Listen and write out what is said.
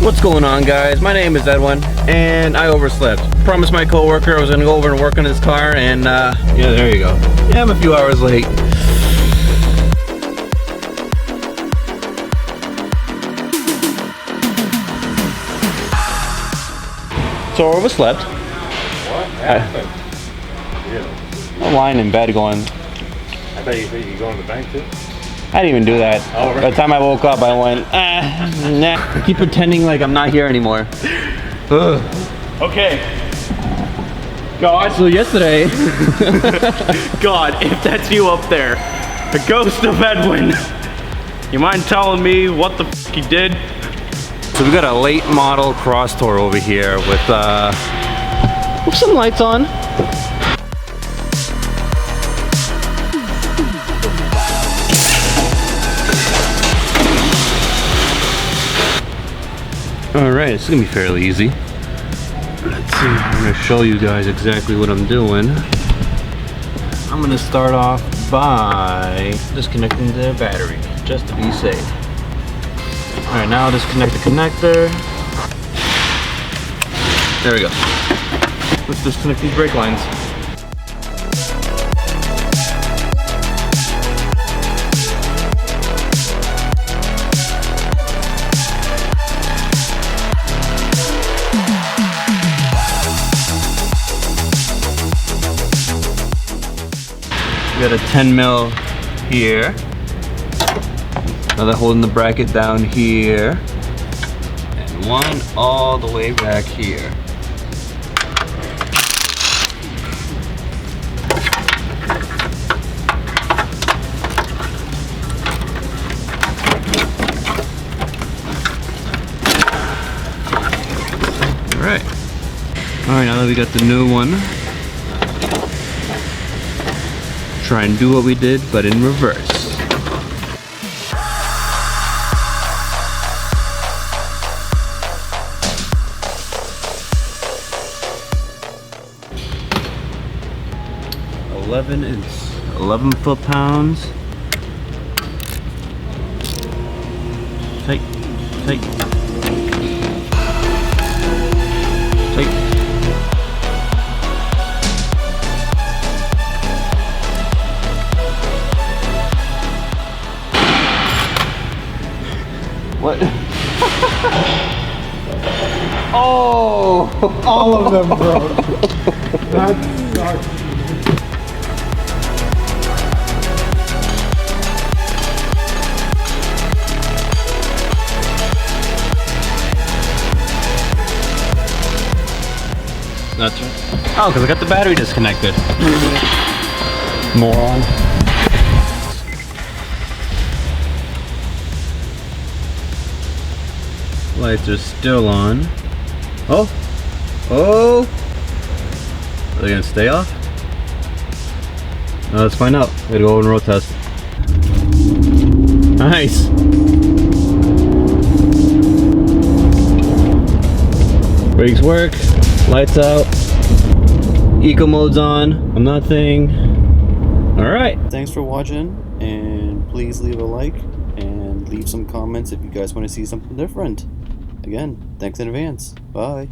What's going on, guys? My name is Edwin, and I overslept. Promised my coworker I was gonna go over and work on his car, and yeah, there you go. Yeah, I'm a few hours late. So I overslept. What happened? I'm lying in bed going. I bet you go in the bank too? I didn't even do that. Oh, right. By the time I woke up, I went, nah. I keep pretending like I'm not here anymore. Ugh. Okay. God. So yesterday, God, if that's you up there, the ghost of Edwin, you mind telling me what the f you did? so we got a late model Crosstour over here with some lights on. Alright, this is gonna be fairly easy. Let's see, I'm gonna show you guys exactly what I'm doing. I'm gonna start off by disconnecting the battery, just to be safe. Alright, now I'll disconnect the connector. There we go. Let's disconnect these brake lines. We got a 10 mil here. Another holding the bracket down here. And one all the way back here. Alright. Alright, now that we got the new one. Try and do what we did, but in reverse. It's 11 foot-pounds. Take. What? Oh! All of them broke. That sucks. That's right. Oh, because I got the battery disconnected. Moron. Lights are still on. Oh! Are they gonna stay off? Let's find out. Gotta go and road test. Nice! Brakes work, lights out, eco mode's on, I'm not saying. Alright. Thanks for watching, and please leave a like and leave some comments if you guys want to see something different. Again, thanks in advance. Bye.